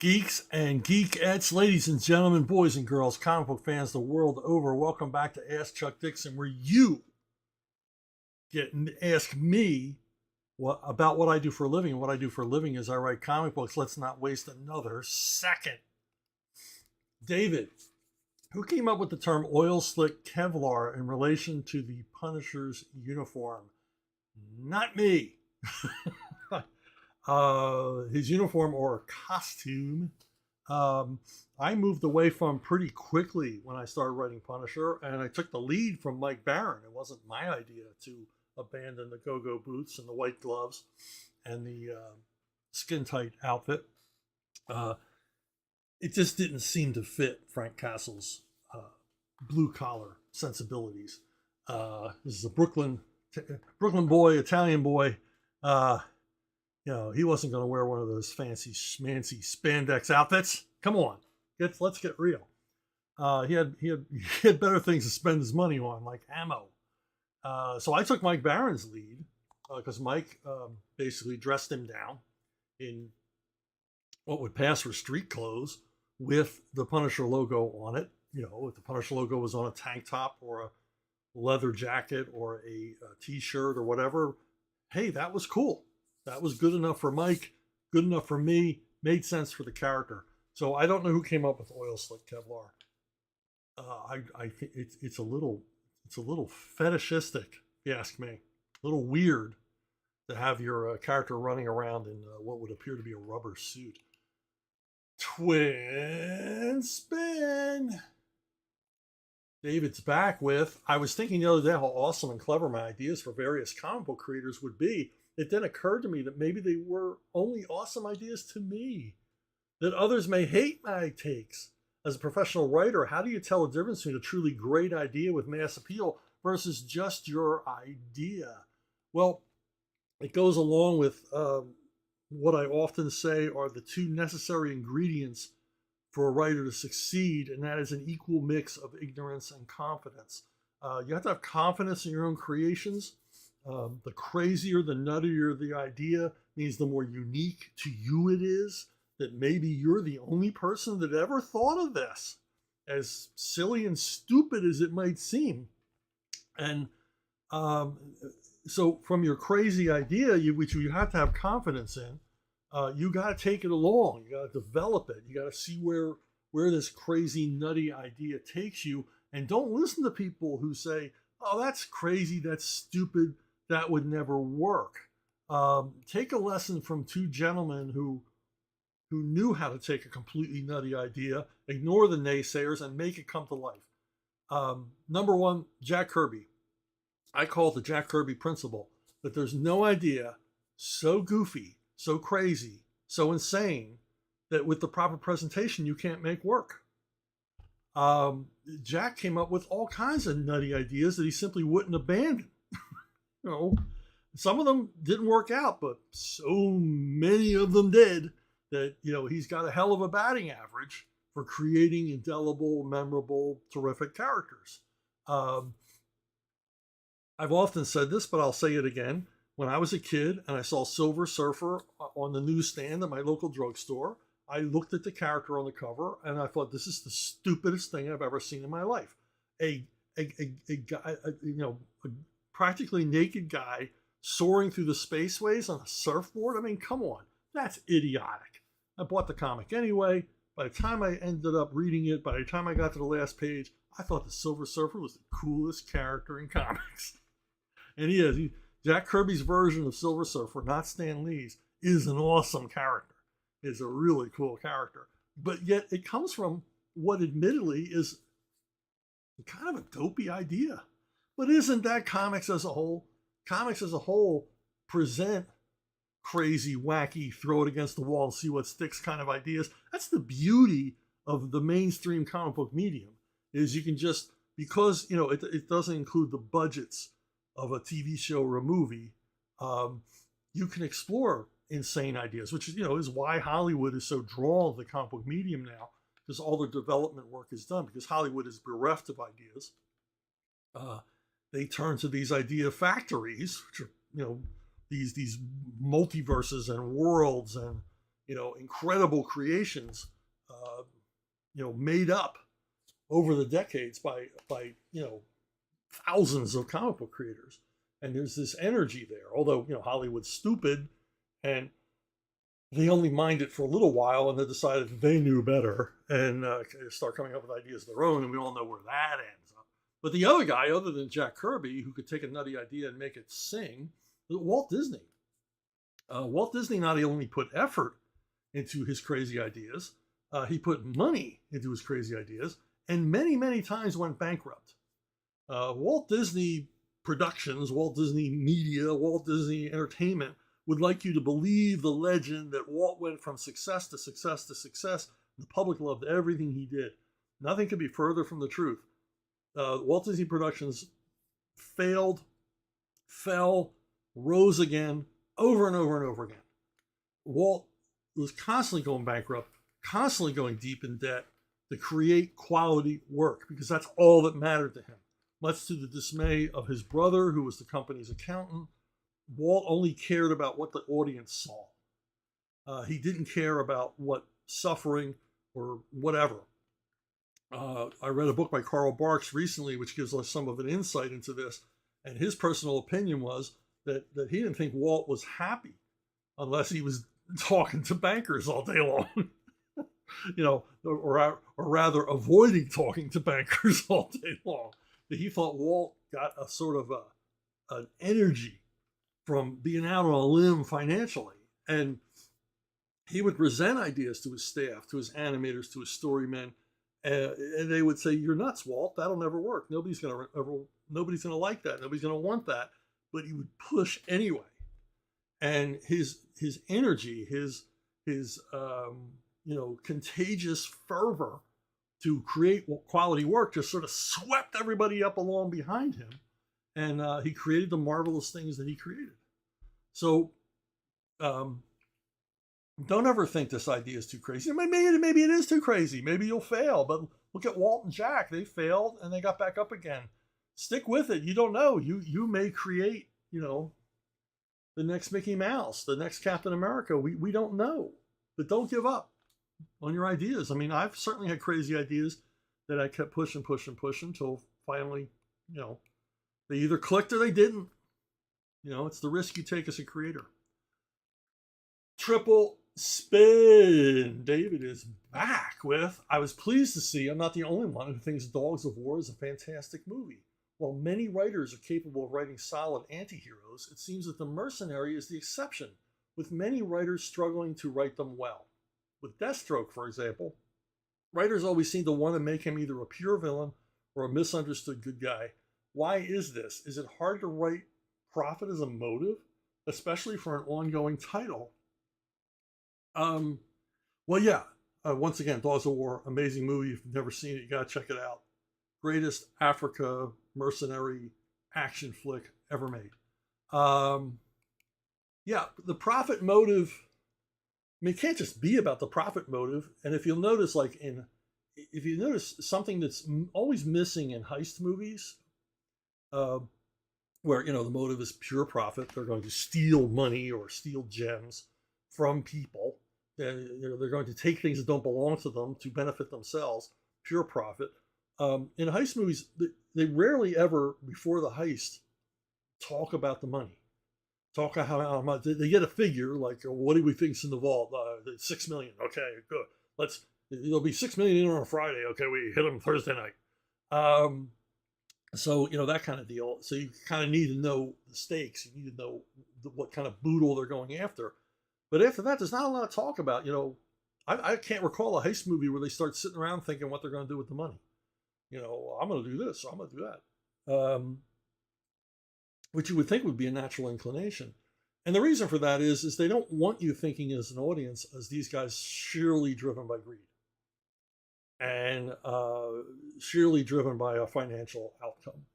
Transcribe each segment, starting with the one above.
Geeks and geekettes, ladies and gentlemen, boys and girls, comic book fans the world over, welcome back to Ask Chuck Dixon, where you get ask me about what I do for a living. And what I do for a living is I write comic books. Let's not waste another second. David, who came up with the term oil slick Kevlar in relation to the Punisher's uniform? Not me. His uniform or costume, I moved away from pretty quickly when I started writing Punisher, and I took the lead from Mike Baron. It wasn't my idea to abandon the go-go boots and the white gloves and the skin-tight outfit. It just didn't seem to fit Frank Castle's blue-collar sensibilities. This is a Brooklyn boy, Italian boy. He wasn't going to wear one of those fancy schmancy spandex outfits. Come on, let's get real. He had better things to spend his money on, like ammo. So I took Mike Baron's lead because Mike basically dressed him down in what would pass for street clothes with the Punisher logo on it. If the Punisher logo was on a tank top or a leather jacket or a t-shirt or whatever, hey, that was cool. That was good enough for Mike, good enough for me, made sense for the character. So I don't know who came up with oil slick Kevlar. I think it's a little fetishistic, if you ask me. A little weird to have your character running around in what would appear to be a rubber suit. Twin spin. David's back with, I was thinking the other day how awesome and clever my ideas for various comic book creators would be. It then occurred to me that maybe they were only awesome ideas to me, that others may hate my takes. As a professional writer, how do you tell the difference between a truly great idea with mass appeal versus just your idea? Well, it goes along with what I often say are the two necessary ingredients for a writer to succeed, and that is an equal mix of ignorance and confidence. You have to have confidence in your own creations. The crazier, the nuttier the idea means the more unique to you it is, that maybe you're the only person that ever thought of this, as silly and stupid as it might seem. And so from your crazy idea, which you have to have confidence in, you got to take it along. You got to develop it. You got to see where this crazy, nutty idea takes you. And don't listen to people who say, oh, that's crazy, that's stupid, that would never work. Take a lesson from two gentlemen who knew how to take a completely nutty idea, ignore the naysayers, and make it come to life. Number one, Jack Kirby. I call it the Jack Kirby principle, that there's no idea so goofy, so crazy, so insane, that with the proper presentation, you can't make work. Jack came up with all kinds of nutty ideas that he simply wouldn't abandon. Some of them didn't work out, but so many of them did that, he's got a hell of a batting average for creating indelible, memorable, terrific characters. I've often said this, but I'll say it again. When I was a kid and I saw Silver Surfer on the newsstand at my local drugstore, I looked at the character on the cover and I thought, this is the stupidest thing I've ever seen in my life. A guy, a practically naked guy soaring through the spaceways on a surfboard. I mean, come on, that's idiotic. I bought the comic anyway. By the time I ended up reading it, by the time I got to the last page, I thought the Silver Surfer was the coolest character in comics. And he is. Jack Kirby's version of Silver Surfer, not Stan Lee's, is an awesome character. It's a really cool character. But yet it comes from what admittedly is kind of a dopey idea. But isn't that comics as a whole? Comics as a whole present crazy, wacky, throw it against the wall and see what sticks kind of ideas. That's the beauty of the mainstream comic book medium, is you can just, because it doesn't include the budgets of a TV show or a movie, you can explore insane ideas, which is why Hollywood is so drawn to the comic book medium now, because all the development work is done, because Hollywood is bereft of ideas. They turn to these idea factories, which are, these multiverses and worlds and incredible creations, made up over the decades by thousands of comic book creators. And there's this energy there, although Hollywood's stupid, and they only mind it for a little while, and they decided that they knew better and start coming up with ideas of their own, and we all know where that ends up. But the other guy, other than Jack Kirby, who could take a nutty idea and make it sing, was Walt Disney. Walt Disney not only put effort into his crazy ideas, he put money into his crazy ideas, and many, many times went bankrupt. Walt Disney Productions, Walt Disney Media, Walt Disney Entertainment would like you to believe the legend that Walt went from success to success to success. The public loved everything he did. Nothing could be further from the truth. Walt Disney Productions failed, fell, rose again, over and over and over again. Walt was constantly going bankrupt, constantly going deep in debt to create quality work, because that's all that mattered to him. Much to the dismay of his brother, who was the company's accountant, Walt only cared about what the audience saw. He didn't care about what suffering or whatever. I read a book by Carl Barks recently, which gives us some of an insight into this. And his personal opinion was that he didn't think Walt was happy unless he was talking to bankers all day long. Or rather avoiding talking to bankers all day long. He thought Walt got a sort of an energy from being out on a limb financially. And he would present ideas to his staff, to his animators, to his storymen, and they would say, "You're nuts, Walt. That'll never work. Nobody's gonna like that. Nobody's gonna want that." But he would push anyway. And his energy, his contagious fervor to create quality work just sort of swept everybody up along behind him. And he created the marvelous things that he created. So don't ever think this idea is too crazy. Maybe it is too crazy. Maybe you'll fail. But look at Walt and Jack. They failed and they got back up again. Stick with it. You don't know. You may create, the next Mickey Mouse, the next Captain America. We don't know. But don't give up on your ideas. I mean, I've certainly had crazy ideas that I kept pushing until finally, they either clicked or they didn't. It's the risk you take as a creator. Triple spin. David is back with, I was pleased to see I'm not the only one who thinks Dogs of War is a fantastic movie. While many writers are capable of writing solid anti-heroes, it seems that The Mercenary is the exception, with many writers struggling to write them well. With Deathstroke, for example, writers always seem to want to make him either a pure villain or a misunderstood good guy. Why is this? Is it hard to write profit as a motive, especially for an ongoing title? Well, yeah. Once again, Dogs of War, amazing movie. If you've never seen it, you gotta check it out. Greatest Africa mercenary action flick ever made. Yeah, the profit motive. I mean, it can't just be about the profit motive. And if you'll notice, if you notice something that's always missing in heist movies, where the motive is pure profit, they're going to steal money or steal gems from people. They're going to take things that don't belong to them to benefit themselves. Pure profit. In heist movies, they rarely ever, before the heist, talk about the money. Talk about how much they get a figure, like, what do we think's in the vault? $6 million. Okay, good. There'll be $6 million in on a Friday. Okay, we hit them Thursday night. So that kind of deal. So you kind of need to know the stakes. You need to know what kind of boodle they're going after. But after that, there's not a lot of talk about. I can't recall a heist movie where they start sitting around thinking what they're going to do with the money. I'm going to do this. I'm going to do that. Which you would think would be a natural inclination. And the reason for that is they don't want you thinking as an audience as these guys sheerly driven by greed and sheerly driven by a financial outcome.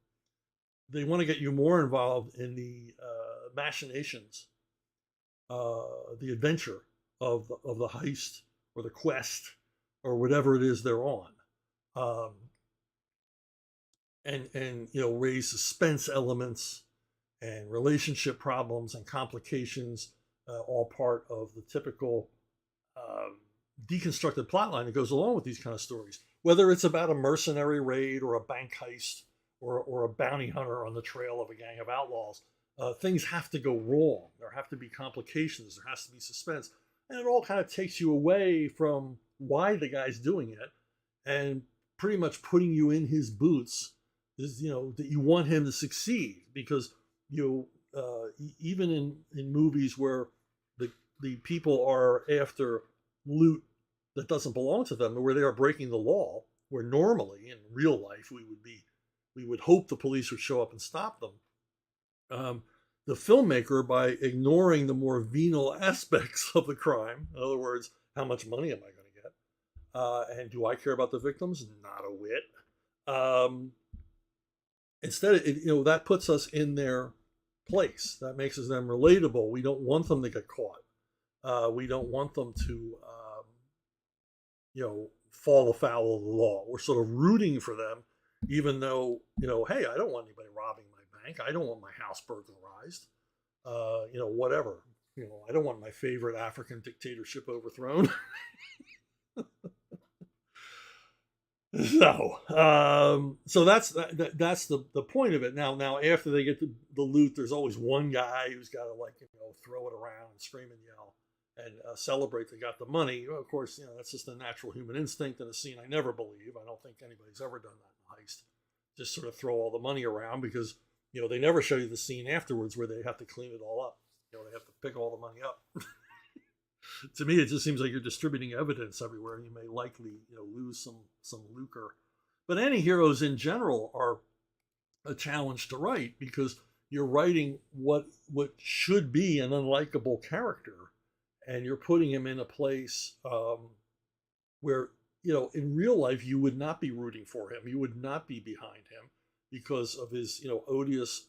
They want to get you more involved in the machinations, the adventure of the heist or the quest or whatever it is they're on. And raise suspense elements and relationship problems and complications, all part of the typical deconstructed plotline that goes along with these kind of stories, whether it's about a mercenary raid or a bank heist or a bounty hunter on the trail of a gang of outlaws. Things have to go wrong. There have to be complications. There has to be suspense. And it all kind of takes you away from why the guy's doing it and pretty much putting you in his boots is, that you want him to succeed, because, even in movies where the people are after loot that doesn't belong to them, where they are breaking the law, where normally in real life we would hope the police would show up and stop them. The filmmaker, by ignoring the more venal aspects of the crime, in other words, how much money am I going to get? And do I care about the victims? Not a whit. Instead, that puts us in their place. That makes them relatable. We don't want them to get caught. We don't want them to, fall afoul of the law. We're sort of rooting for them, even though, hey, I don't want anybody robbing my bank. I don't want my house burglarized. Whatever. I don't want my favorite African dictatorship overthrown. So that's the point of it. Now after they get the loot, there's always one guy who's got to throw it around and scream and yell and celebrate they got the money. Of course, that's just a natural human instinct in a scene I never believe. I don't think anybody's ever done that in a heist. Just sort of throw all the money around, because they never show you the scene afterwards where they have to clean it all up. They have to pick all the money up. To me, it just seems like you're distributing evidence everywhere, and you may likely lose some lucre. But anti-heroes in general are a challenge to write, because you're writing what should be an unlikable character, and you're putting him in a place where in real life you would not be rooting for him, you would not be behind him because of his odious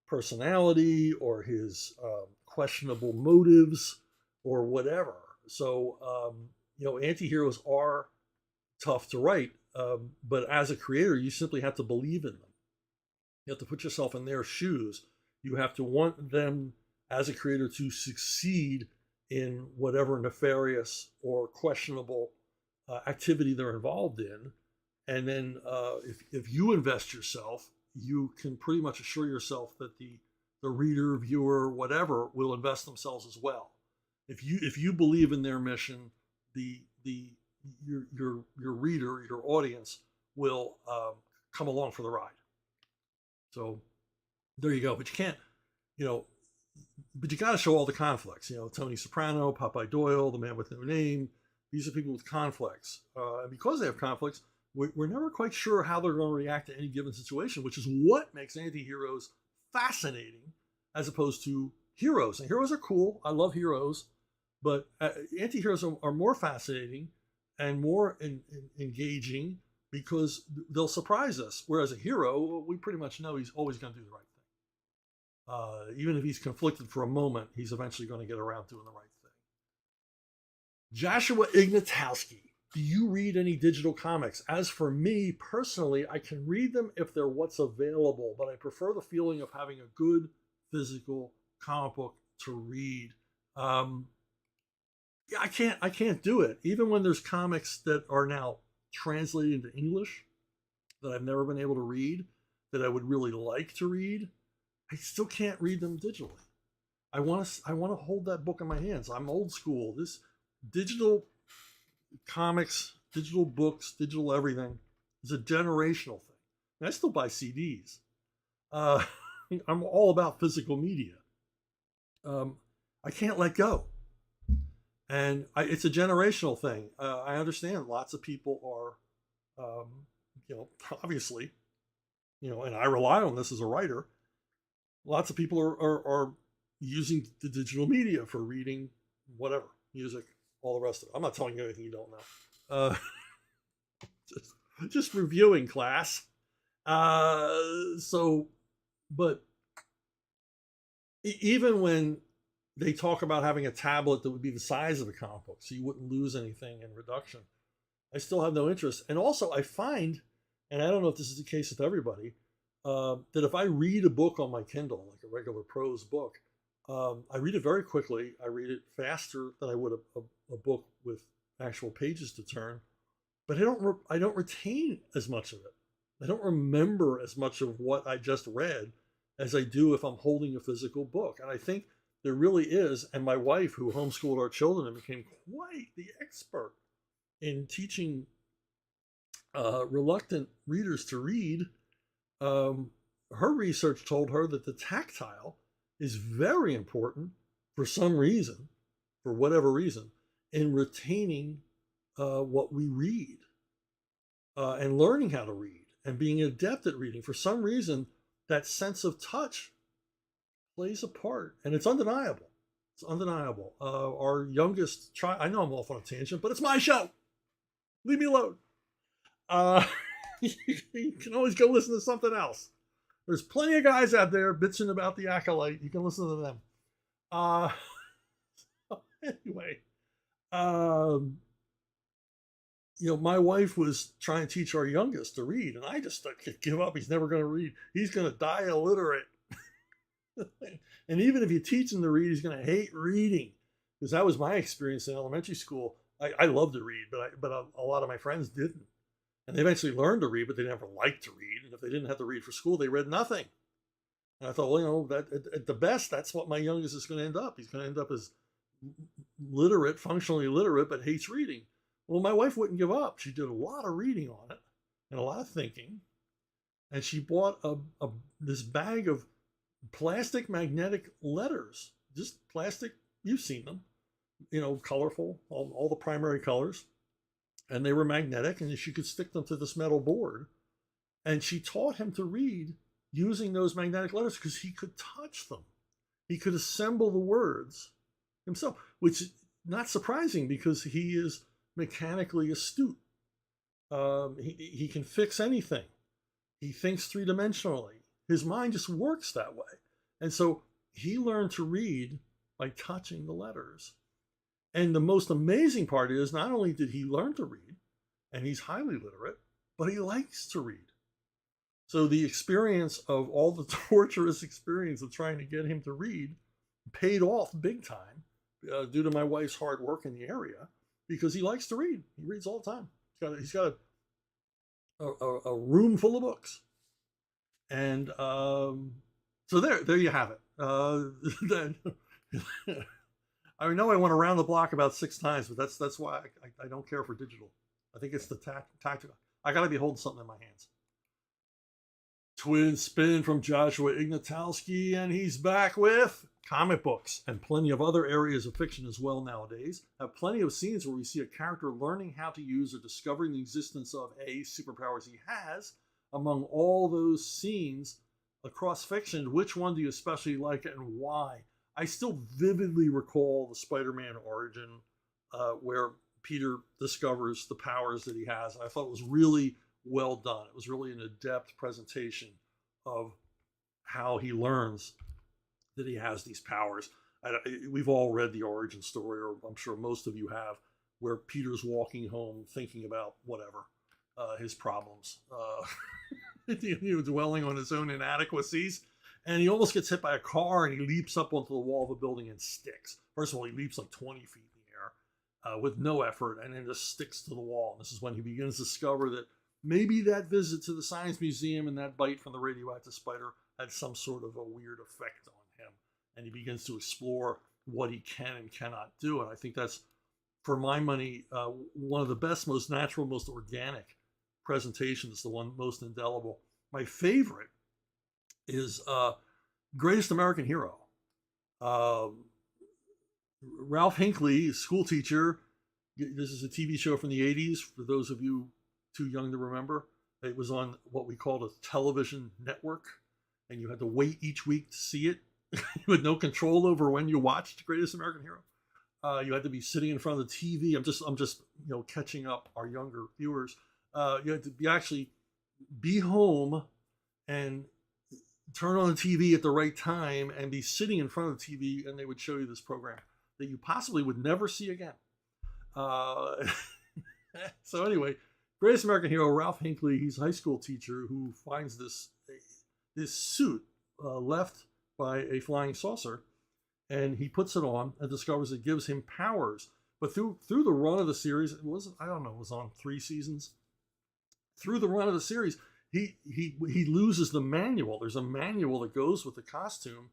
personality or his questionable motives or whatever. So, anti-heroes are tough to write, but as a creator, you simply have to believe in them. You have to put yourself in their shoes. You have to want them, as a creator, to succeed in whatever nefarious or questionable activity they're involved in. And then if you invest yourself, you can pretty much assure yourself that the reader, viewer, whatever, will invest themselves as well. If you believe in their mission, your reader, your audience will come along for the ride. So there you go. But you can't, but you got to show all the conflicts. Tony Soprano, Popeye Doyle, the man with no name. These are people with conflicts, and because they have conflicts, we're never quite sure how they're going to react to any given situation, which is what makes anti-heroes fascinating as opposed to heroes. And heroes are cool. I love heroes. But anti-heroes are more fascinating and more engaging because they'll surprise us. Whereas a hero, we pretty much know he's always going to do the right thing. Even if he's conflicted for a moment, he's eventually going to get around doing the right thing. Joshua Ignatowski, do you read any digital comics? As for me, personally, I can read them if they're what's available, but I prefer the feeling of having a good physical comic book to read. Yeah, I can't do it. Even when there's comics that are now translated into English that I've never been able to read, that I would really like to read, I still can't read them digitally. I want to hold that book in my hands. I'm old school. This digital comics, digital books, digital everything is a generational thing. And I still buy CDs. I'm all about physical media. I can't let go. And it's a generational thing. I understand lots of people are, obviously, and I rely on this as a writer. Lots of people are using the digital media for reading whatever, music, all the rest of it. I'm not telling you anything you don't know. Just reviewing, class. But even when they talk about having a tablet that would be the size of a comic book, so you wouldn't lose anything in reduction, I still have no interest. And also I find, and I don't know if this is the case with everybody, that if I read a book on my Kindle, like a regular prose book, I read it very quickly. I read it faster than I would a book with actual pages to turn, but I don't retain as much of it. I don't remember as much of what I just read as I do if I'm holding a physical book. And I think there really is, and my wife, who homeschooled our children and became quite the expert in teaching reluctant readers to read, her research told her that the tactile is very important for some reason, for whatever reason, in retaining what we read and learning how to read and being adept at reading. For some reason, that sense of touch plays a part, and it's undeniable. It's undeniable. Our youngest child, I know I'm off on a tangent, but it's my show. Leave me alone. You can always go listen to something else. There's plenty of guys out there bitching about the Acolyte. You can listen to them. Anyway, my wife was trying to teach our youngest to read, and I just give up. He's never going to read. He's going to die illiterate. And even if you teach him to read, he's going to hate reading, because that was my experience in elementary school. I loved to read, but a lot of my friends didn't. And they eventually learned to read, but they never liked to read. And if they didn't have to read for school, they read nothing. And I thought, well, that at the best, that's what my youngest is going to end up. He's going to end up as literate, functionally literate, but hates reading. Well, my wife wouldn't give up. She did a lot of reading on it and a lot of thinking. And she bought this bag of plastic magnetic letters, just plastic. You've seen them, colorful, all the primary colors. And they were magnetic, and she could stick them to this metal board. And she taught him to read using those magnetic letters because he could touch them. He could assemble the words himself, which is not surprising because he is mechanically astute. He can fix anything. He thinks three-dimensionally. His mind just works that way. And so he learned to read by touching the letters. And the most amazing part is, not only did he learn to read, and he's highly literate, but he likes to read. So the experience of all the torturous experience of trying to get him to read paid off big time due to my wife's hard work in the area, because he likes to read. He reads all the time. He's got a room full of books. And so there you have it. I know I went around the block about 6 times, but that's why I don't care for digital. I think it's the tactical. I got to be holding something in my hands. Twin spin from Joshua Ignatowski, and he's back with comic books and plenty of other areas of fiction as well nowadays. Have plenty of scenes where we see a character learning how to use or discovering the existence of superpowers he has. Among all those scenes across fiction, which one do you especially like and why? I still vividly recall the Spider-Man origin where Peter discovers the powers that he has. I thought it was really well done. It was really an adept presentation of how he learns that he has these powers. We've all read the origin story, or I'm sure most of you have, where Peter's walking home thinking about whatever, his problems, dwelling on his own inadequacies. And he almost gets hit by a car, and he leaps up onto the wall of a building and sticks. First of all, he leaps like 20 feet in the air with no effort, and then just sticks to the wall. And this is when he begins to discover that maybe that visit to the Science Museum and that bite from the radioactive spider had some sort of a weird effect on him. And he begins to explore what he can and cannot do. And I think that's, for my money, one of the best, most natural, most organic presentations, the one most indelible. My favorite is Greatest American Hero. Ralph Hinckley, school teacher. This is a TV show from the 80s, for those of you too young to remember. It was on what we called a television network, and you had to wait each week to see it. You had no control over when you watched Greatest American Hero. You had to be sitting in front of the TV. I'm just catching up our younger viewers. You had to actually be home and turn on the TV at the right time and be sitting in front of the TV, and they would show you this program that you possibly would never see again. So anyway, Greatest American Hero, Ralph Hinckley, he's a high school teacher who finds this suit left by a flying saucer, and he puts it on and discovers it gives him powers. But through the run of the series, it was, I don't know, it was on 3 seasons. Through the run of the series, he loses the manual. There's a manual that goes with the costume,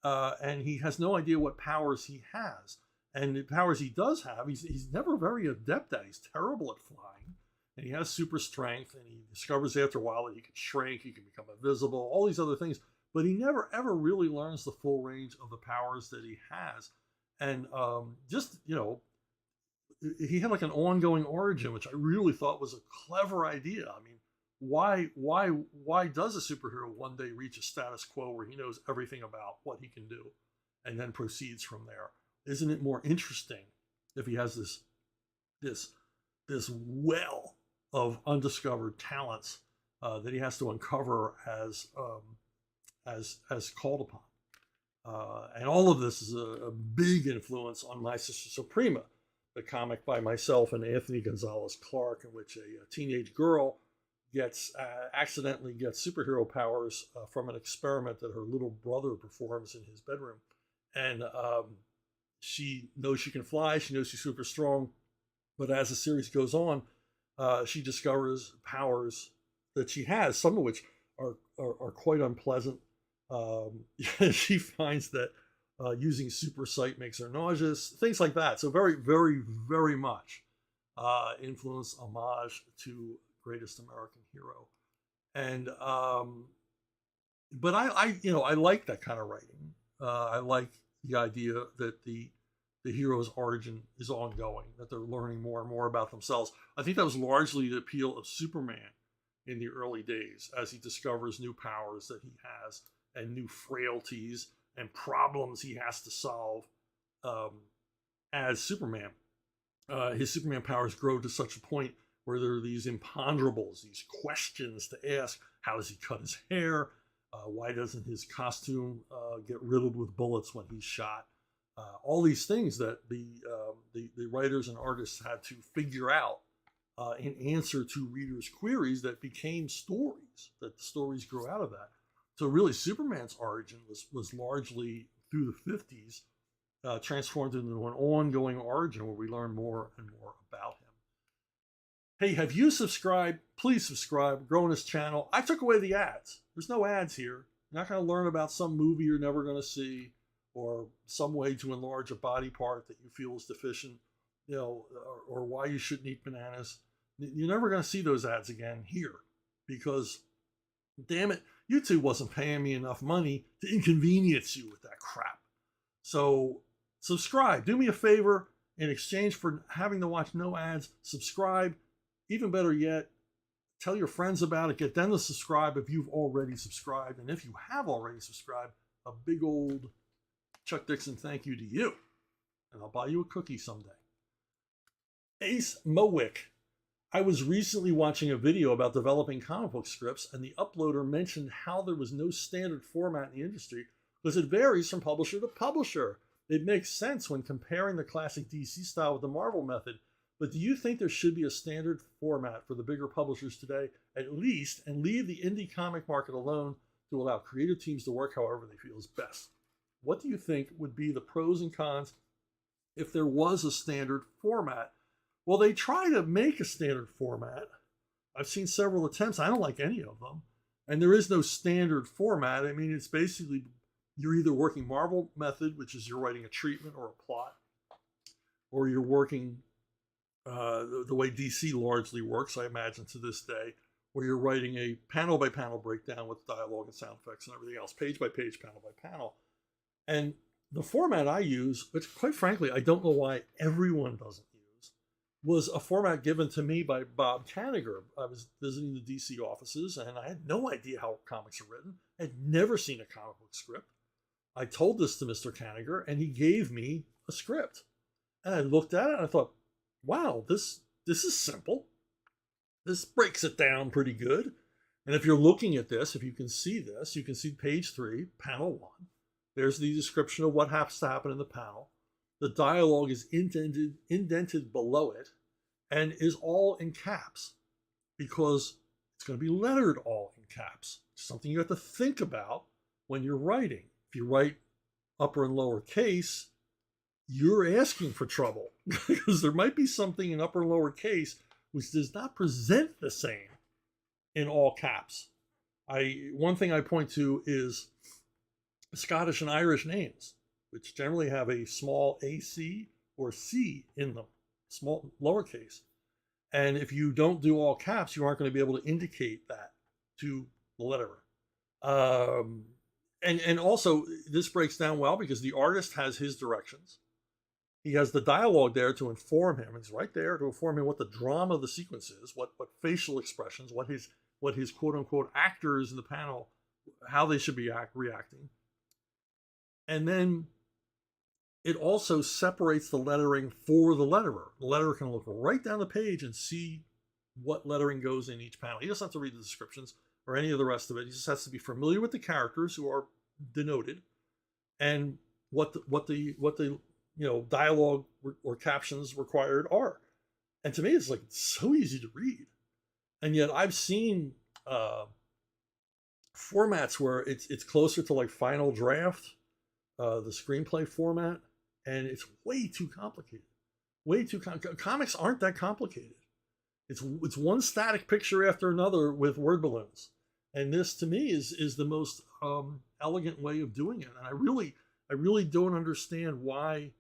and he has no idea what powers he has. And the powers he does have, he's never very adept at. He's terrible at flying, and he has super strength, and he discovers after a while that he can shrink, he can become invisible, all these other things. But he never ever really learns the full range of the powers that he has. And just, you know, he had like an ongoing origin, which I really thought was a clever idea. I mean, why does a superhero one day reach a status quo where he knows everything about what he can do and then proceeds from there? Isn't it more interesting if he has this well of undiscovered talents that he has to uncover as called upon? And all of this is a big influence on My Sister Suprema, the comic by myself and Anthony Gonzalez Clark, in which a teenage girl accidentally gets superhero powers from an experiment that her little brother performs in his bedroom. And she knows she can fly, she knows she's super strong, but as the series goes on, she discovers powers that she has, some of which are quite unpleasant. She finds that using super sight makes her nauseous, things like that. So very, very, very much influence, homage to Greatest American Hero. And but I like that kind of writing. I like the idea that the hero's origin is ongoing, that they're learning more and more about themselves. I think that was largely the appeal of Superman in the early days, as he discovers new powers that he has and new frailties and problems he has to solve as Superman. His Superman powers grow to such a point where there are these imponderables, these questions to ask. How does he cut his hair? Why doesn't his costume get riddled with bullets when he's shot? All these things that the writers and artists had to figure out in answer to readers' queries that became stories, that the stories grew out of that. So really, Superman's origin was largely through the 50s transformed into an ongoing origin where we learn more and more about him. Hey, have you subscribed? Please subscribe, growing this channel. I took away the ads. There's no ads here. You're not going to learn about some movie you're never going to see, or some way to enlarge a body part that you feel is deficient, you know, or why you shouldn't eat bananas. You're never going to see those ads again here, because, damn it, YouTube wasn't paying me enough money to inconvenience you with that crap. So subscribe. Do me a favor. In exchange for having to watch no ads, subscribe. Even better yet, tell your friends about it. Get them to subscribe if you've already subscribed. And if you have already subscribed, a big old Chuck Dixon thank you to you. And I'll buy you a cookie someday. Ace Mowick. I was recently watching a video about developing comic book scripts, and the uploader mentioned how there was no standard format in the industry because it varies from publisher to publisher. It makes sense when comparing the classic DC style with the Marvel method, but do you think there should be a standard format for the bigger publishers today, at least, and leave the indie comic market alone to allow creative teams to work however they feel is best? What do you think would be the pros and cons if there was a standard format? Well, they try to make a standard format. I've seen several attempts. I don't like any of them. And there is no standard format. I mean, it's basically you're either working Marvel method, which is you're writing a treatment or a plot, or you're working the way DC largely works, I imagine, to this day, where you're writing a panel-by-panel breakdown with dialogue and sound effects and everything else, page by page, panel by panel. And the format I use, which quite frankly, I don't know why everyone doesn't use, was a format given to me by Bob Kanigher. I was visiting the DC offices, and I had no idea how comics are written. I had never seen a comic book script. I told this to Mr. Kanigher, and he gave me a script. And I looked at it, and I thought, wow, this is simple. This breaks it down pretty good. And if you're looking at this, if you can see this, you can see page 3, panel 1. There's the description of what has to happen in the panel. The dialogue is indented below it and is all in caps because it's going to be lettered all in caps. Something you have to think about when you're writing. If you write upper and lower case, you're asking for trouble because there might be something in upper and lower case which does not present the same in all caps. One thing I point to is Scottish and Irish names, which generally have a small AC or C in them, small lowercase. And if you don't do all caps, you aren't going to be able to indicate that to the letterer. And also, this breaks down well because the artist has his directions. He has the dialogue there to inform him. He's right there to inform him what the drama of the sequence is, what facial expressions, what his quote unquote actors in the panel, how they should be reacting. And then it also separates the lettering for the letterer. The letterer can look right down the page and see what lettering goes in each panel. He doesn't have to read the descriptions or any of the rest of it. He just has to be familiar with the characters who are denoted and what the dialogue or captions required are. And to me, it's like so easy to read. And yet I've seen formats where it's closer to like Final Draft, the screenplay format, and it's way too complicated. Comics aren't that complicated. It's one static picture after another with word balloons. And this to me is the most elegant way of doing it. And I really don't understand why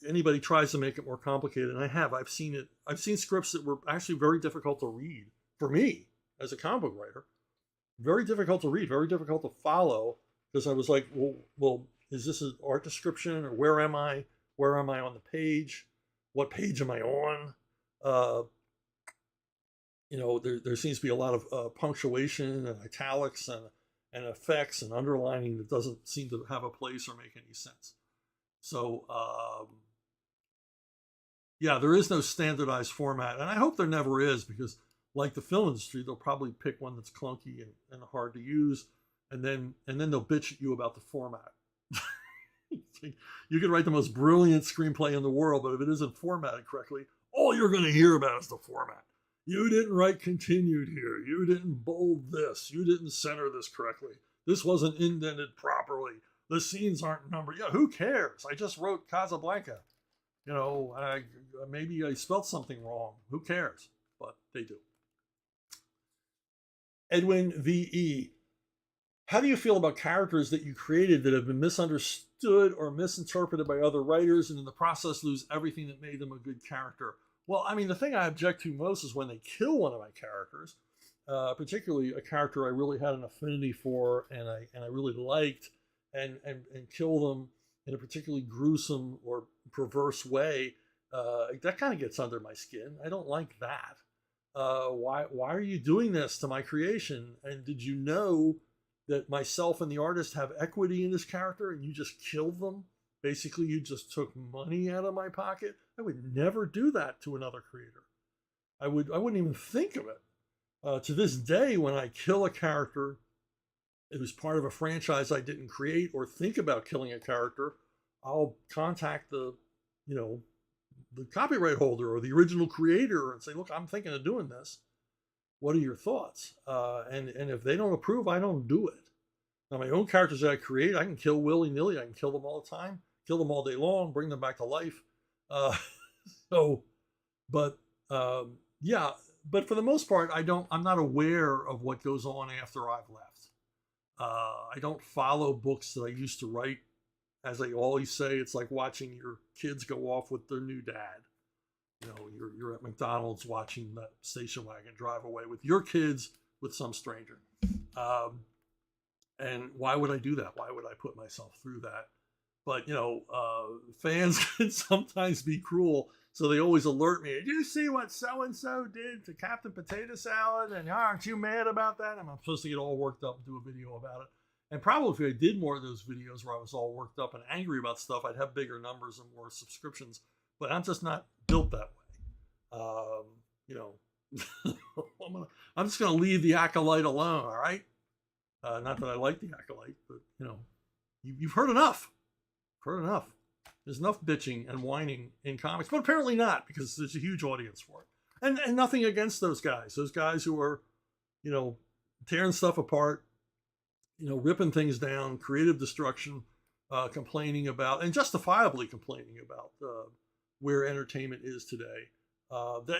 anybody tries to make it more complicated. And I've seen scripts that were actually very difficult to read for me as a comic book writer. Very difficult to read, very difficult to follow, because I was like, well, is this an art description, or where am I? Where am I on the page? What page am I on? There seems to be a lot of punctuation and italics and effects and underlining that doesn't seem to have a place or make any sense. So, there is no standardized format, and I hope there never is, because like the film industry, they'll probably pick one that's clunky and hard to use, and then they'll bitch at you about the format. You can write the most brilliant screenplay in the world, but if it isn't formatted correctly, all you're going to hear about is the format. You didn't write continued here. You didn't bold this. You didn't center this correctly. This wasn't indented properly. The scenes aren't numbered. Yeah, who cares? I just wrote Casablanca. Maybe I spelled something wrong. Who cares? But they do. Edwin V.E. How do you feel about characters that you created that have been misunderstood or misinterpreted by other writers and in the process lose everything that made them a good character? Well, I mean, the thing I object to most is when they kill one of my characters, particularly a character I really had an affinity for and I really liked, and kill them in a particularly gruesome or perverse way. That kind of gets under my skin. I don't like that. Why are you doing this to my creation? And did you know that myself and the artist have equity in this character and you just killed them? Basically, you just took money out of my pocket. I would never do that to another creator. I wouldn't even think of it. To this day, when I kill a character, it was part of a franchise I didn't create or think about killing a character, I'll contact the copyright holder or the original creator and say, look, I'm thinking of doing this. What are your thoughts? And if they don't approve, I don't do it. Now, my own characters that I create, I can kill willy-nilly. I can kill them all the time, kill them all day long, bring them back to life. But for the most part, I'm not aware of what goes on after I've left. I don't follow books that I used to write. As I always say, it's like watching your kids go off with their new dad. You're at McDonald's watching that station wagon drive away with your kids with some stranger. And why would I do that? Why would I put myself through that? But, fans can sometimes be cruel. So they always alert me. Did you see what so-and-so did to Captain Potato Salad? And aren't you mad about that? And I'm supposed to get all worked up and do a video about it. And probably if I did more of those videos where I was all worked up and angry about stuff, I'd have bigger numbers and more subscriptions. But I'm just not built that way. I'm just going to leave the Acolyte alone, all right? Not that I like the Acolyte, but, you've heard enough. Heard enough. There's enough bitching and whining in comics, but apparently not, because there's a huge audience for it. And nothing against those guys. Those guys who are, tearing stuff apart, ripping things down, creative destruction. complaining about, and justifiably complaining about, where entertainment is today.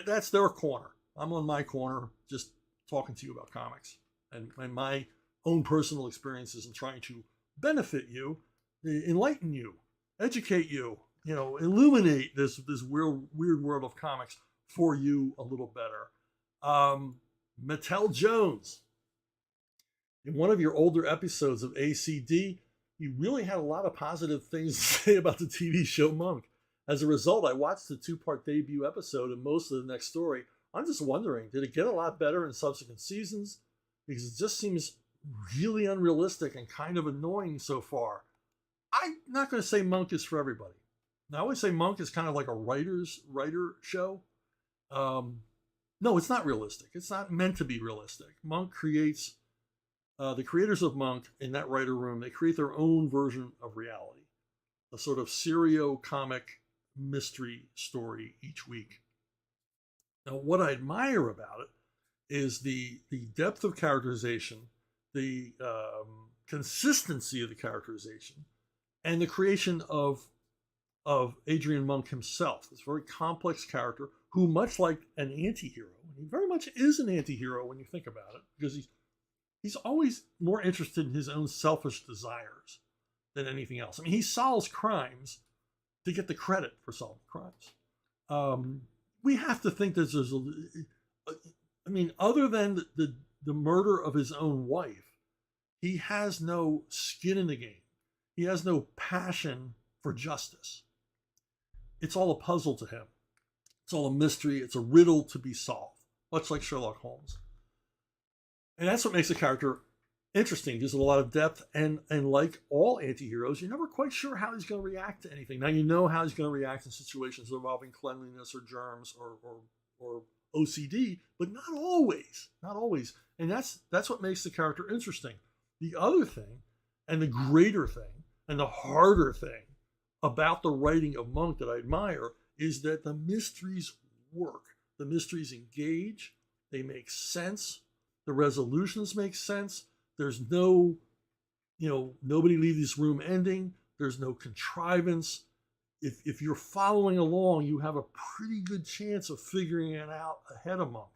That's their corner. I'm on my corner, just talking to you about comics and my own personal experiences and trying to benefit you, enlighten you, educate you, illuminate this weird world of comics for you a little better. Mattel Jones, in one of your older episodes of ACD, you really had a lot of positive things to say about the TV show Monk. As a result, I watched the 2-part debut episode and most of the next story. I'm just wondering, did it get a lot better in subsequent seasons? Because it just seems really unrealistic and kind of annoying so far. I'm not going to say Monk is for everybody. Now, I always say Monk is kind of like a writer show. No, it's not realistic. It's not meant to be realistic. Monk creates, the creators of Monk in that writer room, they create their own version of reality. A sort of serio-comic mystery story each week. Now, what I admire about it is the depth of characterization, the consistency of the characterization, and the creation of Adrian Monk himself. This very complex character who, much like an anti-hero, he very much is an anti-hero when you think about it, because he's always more interested in his own selfish desires than anything else. I mean, he solves crimes to get the credit for solving crimes. We have to think that there's other than the murder of his own wife, he has no skin in the game. He has no passion for justice. It's all a puzzle to him. It's all a mystery. It's a riddle to be solved, much like Sherlock Holmes. And that's what makes the character interesting. There's a lot of depth, and like all anti-heroes, you're never quite sure how he's going to react to anything. Now, you know how he's going to react in situations involving cleanliness or germs or OCD, but not always. Not always. And that's what makes the character interesting. The other thing, and the greater thing, and the harder thing about the writing of Monk that I admire is that the mysteries work. The mysteries engage. They make sense. The resolutions make sense. There's no, nobody leave this room ending. There's no contrivance. If you're following along, you have a pretty good chance of figuring it out ahead of Monk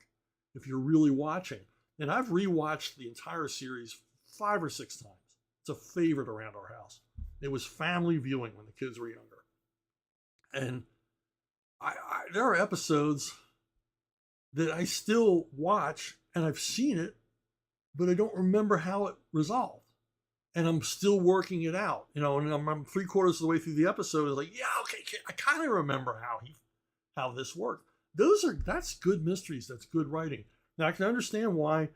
if you're really watching. And I've rewatched the entire series 5 or 6 times. It's a favorite around our house. It was family viewing when the kids were younger. And there are episodes that I still watch, and I've seen it, but I don't remember how it resolved. And I'm still working it out, and I'm 3/4 of the way through the episode. It's like, yeah, okay, I kind of remember how this worked. That's good mysteries. That's good writing. Now, I can understand why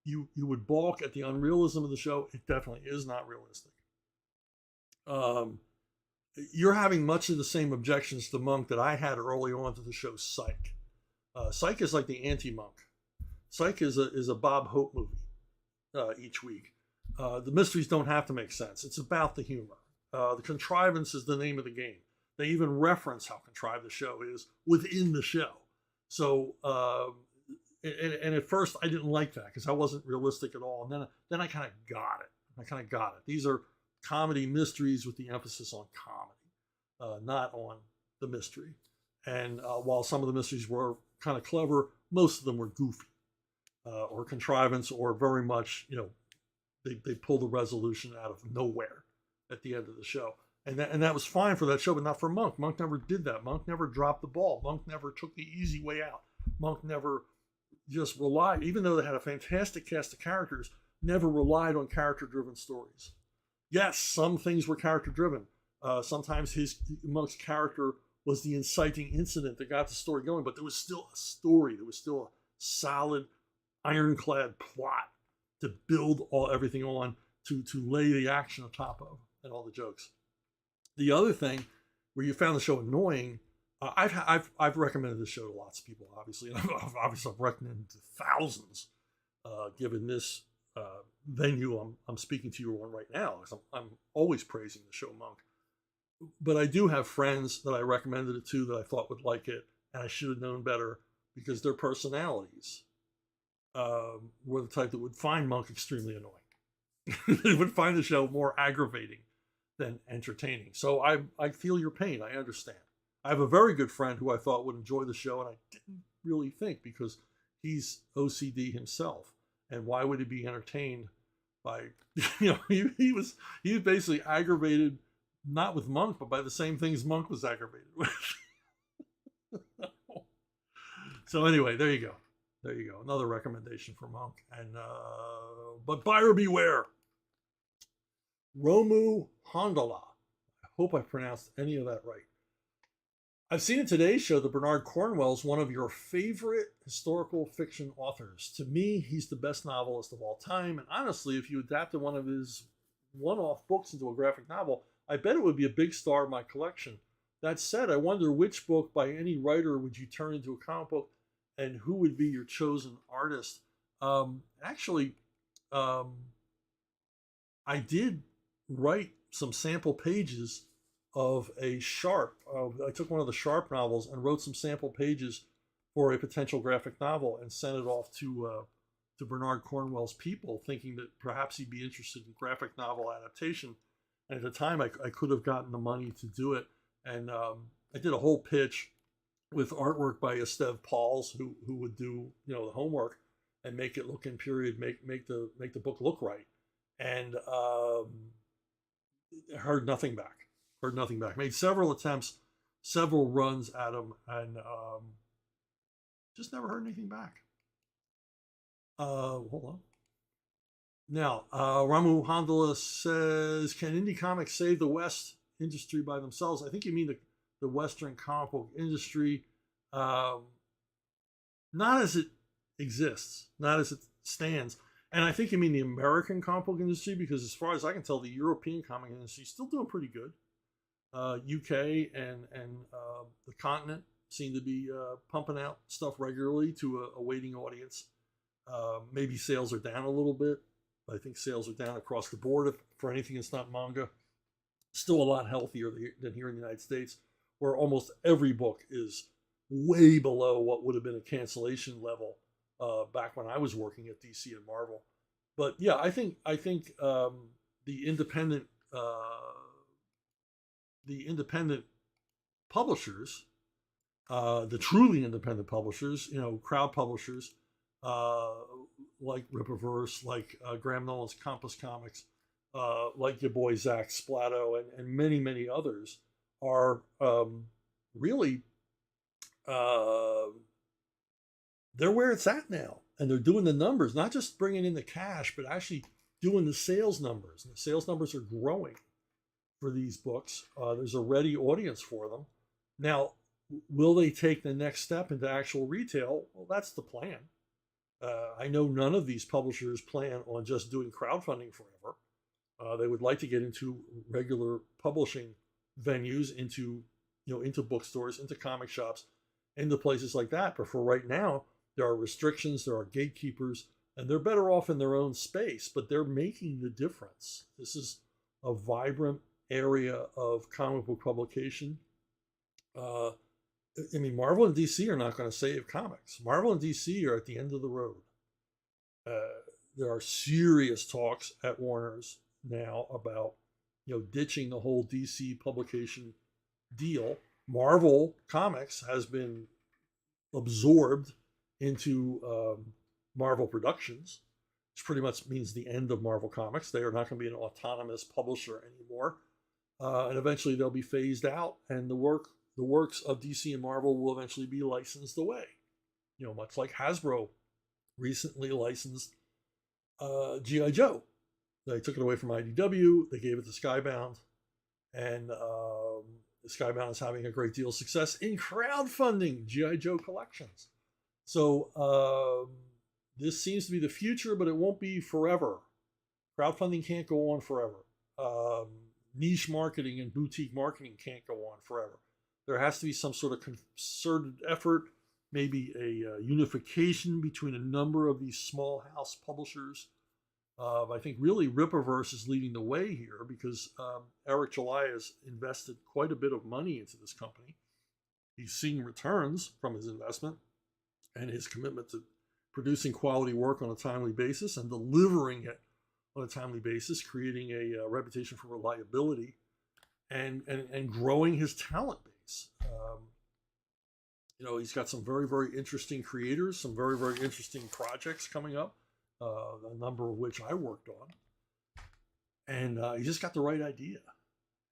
you would balk at the unrealism of the show. It definitely is not realistic. You're having much of the same objections to Monk that I had early on to the show Psych. Psych is like the anti-Monk. Psych is a Bob Hope movie each week. The mysteries don't have to make sense. It's about the humor. The contrivance is the name of the game. They even reference how contrived the show is within the show. So, and at first I didn't like that because I wasn't realistic at all. And then I kind of got it. These are comedy mysteries with the emphasis on comedy, not on the mystery. And while some of the mysteries were kind of clever, most of them were goofy or contrivance, or very much, they pull the resolution out of nowhere at the end of the show. And that was fine for that show, but not for Monk. Monk never did that. Monk never dropped the ball. Monk never took the easy way out. Monk never just relied, even though they had a fantastic cast of characters, never relied on character-driven stories. Yes, some things were character-driven. Sometimes Monk's character was the inciting incident that got the story going, but there was still a story. There was still a solid, ironclad plot to build everything on, to lay the action on top of, and all the jokes. The other thing where you found the show annoying, I've recommended this show to lots of people, obviously, and I've recommended it to thousands, given this venue I'm speaking to you on right now. I'm always praising the show Monk. But I do have friends that I recommended it to that I thought would like it, and I should have known better because their personalities were the type that would find Monk extremely annoying. They would find the show more aggravating than entertaining. So I feel your pain. I understand. I have a very good friend who I thought would enjoy the show, and I didn't really think, because he's OCD himself, and why would he be entertained by, he was basically aggravated, not with Monk, but by the same things Monk was aggravated with. So anyway, there you go. There you go. Another recommendation for Monk. And but buyer beware. Romu Hondola. I hope I pronounced any of that right. I've seen in today's show that Bernard Cornwell's one of your favorite historical fiction authors. To me, he's the best novelist of all time. And honestly, if you adapted one of his one-off books into a graphic novel, I bet it would be a big star in my collection. That said, I wonder which book by any writer would you turn into a comic book, and who would be your chosen artist? Actually, I did write some sample pages of a Sharp. I took one of the Sharp novels and wrote some sample pages for a potential graphic novel and sent it off to Bernard Cornwell's people, thinking that perhaps he'd be interested in graphic novel adaptation. And at the time, I could have gotten the money to do it. And I did a whole pitch with artwork by Esteve Pauls, who would do the homework and make it look in period, make the book look right. And heard nothing back. Made several attempts, several runs at him, and just never heard anything back. Hold on. Now, Ramu Hondola says, can indie comics save the West industry by themselves? I think you mean the Western comic book industry, not as it exists, not as it stands. And I think you mean the American comic book industry, because as far as I can tell, the European comic industry is still doing pretty good. UK and the continent seem to be pumping out stuff regularly to a waiting audience. Maybe sales are down a little bit. I think sales are down across the board for anything that's not manga. Still a lot healthier than here in the United States, where almost every book is way below what would have been a cancellation level back when I was working at DC and Marvel. But yeah, I think the independent publishers, the truly independent publishers, crowd publishers, like Rippaverse, like Graham Nolan's Compass Comics, like your boy Zach Splatto, and many, many others, are really, they're where it's at now. And they're doing the numbers, not just bringing in the cash, but actually doing the sales numbers. And the sales numbers are growing for these books. There's a ready audience for them. Now, will they take the next step into actual retail? Well, that's the plan. I know none of these publishers plan on just doing crowdfunding forever. They would like to get into regular publishing venues, into bookstores, into comic shops, into places like that. But for right now, there are restrictions, there are gatekeepers, and they're better off in their own space, but they're making the difference. This is a vibrant area of comic book publication. Marvel and DC are not going to save comics. Marvel and DC are at the end of the road. There are serious talks at Warner's now about, ditching the whole DC publication deal. Marvel Comics has been absorbed into Marvel Productions, which pretty much means the end of Marvel Comics. They are not going to be an autonomous publisher anymore. And eventually they'll be phased out, and the works of DC and Marvel will eventually be licensed away. Much like Hasbro recently licensed G.I. Joe. They took it away from IDW, they gave it to Skybound, and Skybound is having a great deal of success in crowdfunding G.I. Joe collections. So this seems to be the future, but it won't be forever. Crowdfunding can't go on forever. Niche marketing and boutique marketing can't go on forever. There has to be some sort of concerted effort, maybe a unification between a number of these small house publishers. I think really Rippaverse is leading the way here, because Eric July has invested quite a bit of money into this company. He's seeing returns from his investment and his commitment to producing quality work on a timely basis and delivering it on a timely basis, creating a reputation for reliability and growing his talent base. He's got some very, very interesting creators, some very, very interesting projects coming up, a number of which I worked on. And he just got the right idea.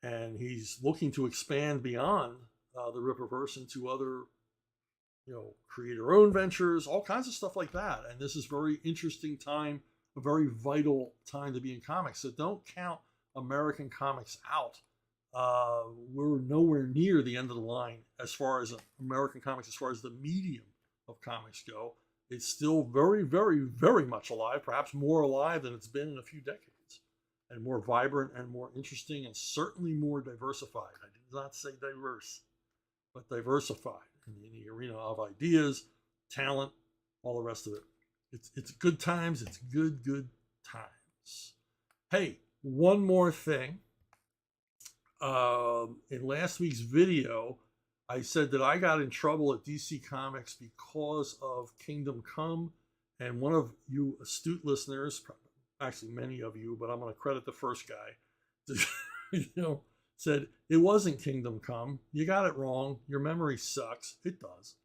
And he's looking to expand beyond the Rippaverse into other, creator-owned ventures, all kinds of stuff like that. And this is a very interesting time, a very vital time to be in comics. So don't count American comics out. We're nowhere near the end of the line as far as American comics, as far as the medium of comics go. It's still very, very, very much alive, perhaps more alive than it's been in a few decades, and more vibrant and more interesting, and certainly more diversified. I did not say diverse, but diversified in the arena of ideas, talent, all the rest of it. It's good times. It's good times. Hey, one more thing. In last week's video, I said that I got in trouble at DC Comics because of Kingdom Come, and one of you astute listeners, actually many of you, but I'm going to credit the first guy, said it wasn't Kingdom Come. You got it wrong. Your memory sucks. It does.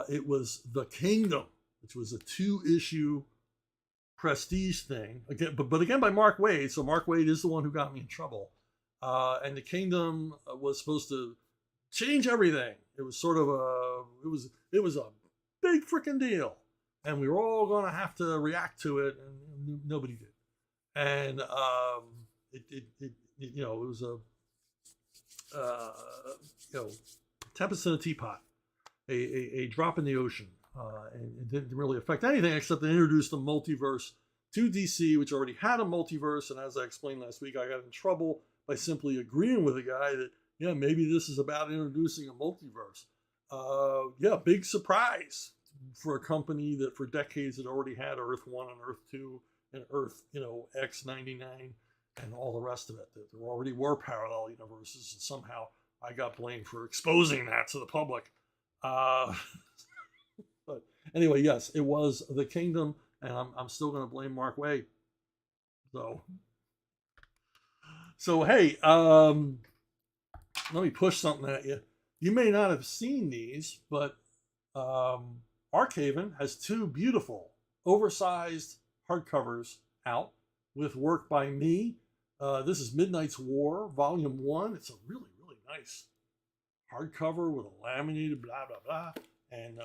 It was The Kingdom, which was a 2-issue prestige thing, again, but again by Mark Waid. So Mark Waid is the one who got me in trouble. And The Kingdom was supposed to change everything. It was sort of it was a big freaking deal, and we were all going to have to react to it, and nobody did. And it was a tempest in a teapot, a drop in the ocean, and it didn't really affect anything except to introduce the multiverse to DC, which already had a multiverse. And as I explained last week, I got in trouble by simply agreeing with a guy that, maybe this is about introducing a multiverse. Big surprise for a company that for decades had already had Earth 1 and Earth 2 and Earth, X99 and all the rest of it. That there already were parallel universes, and somehow I got blamed for exposing that to the public. But anyway, yes, it was The Kingdom, and I'm still going to blame Mark Waid. So hey, let me push something at you. You may not have seen these, but Archaven has 2 beautiful, oversized hardcovers out with work by me. This is Midnight's War, Volume 1. It's a really, really nice hardcover with a laminated blah, blah, blah. And,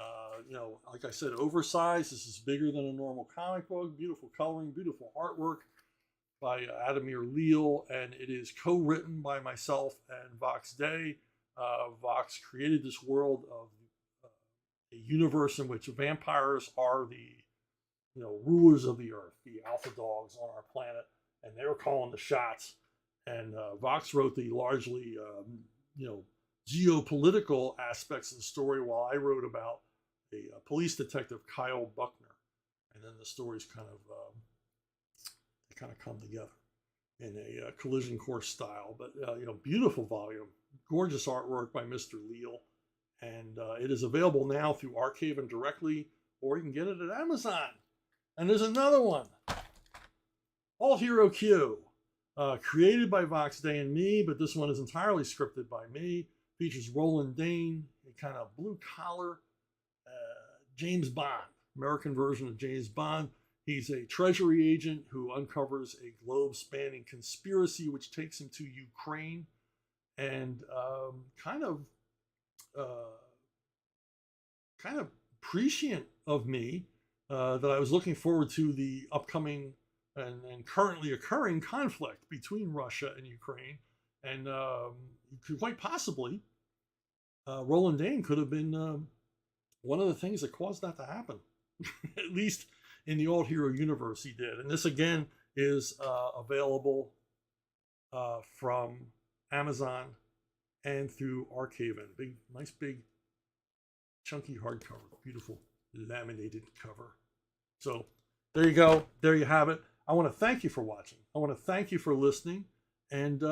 like I said, oversized. This is bigger than a normal comic book. Beautiful coloring, beautiful artwork by Adamir Leal, and it is co-written by myself and Vox Day. Vox created this world of a universe in which vampires are the rulers of the earth, the alpha dogs on our planet, and they were calling the shots. And Vox wrote the largely geopolitical aspects of the story, while I wrote about a police detective, Kyle Buckner. And then the stories kind of come together in a collision course style. But beautiful volume, gorgeous artwork by Mr. Leal, and it is available now through Archaven directly, or you can get it at Amazon. And there's another one, All Hero Q, created by Vox Day and me, but this one is entirely scripted by me. Features Roland Dane, a kind of blue collar James Bond, American version of James Bond. He's a treasury agent who uncovers a globe-spanning conspiracy which takes him to Ukraine, and kind of prescient of me that I was looking forward to the upcoming and currently occurring conflict between Russia and Ukraine, and quite possibly Roland Dane could have been one of the things that caused that to happen. At least in the Old Hero universe, he did. And this again is available from Amazon and through Archaven. Nice big chunky hardcover, beautiful laminated cover. So there you go. There you have it. I want to thank you for watching. I want to thank you for listening. And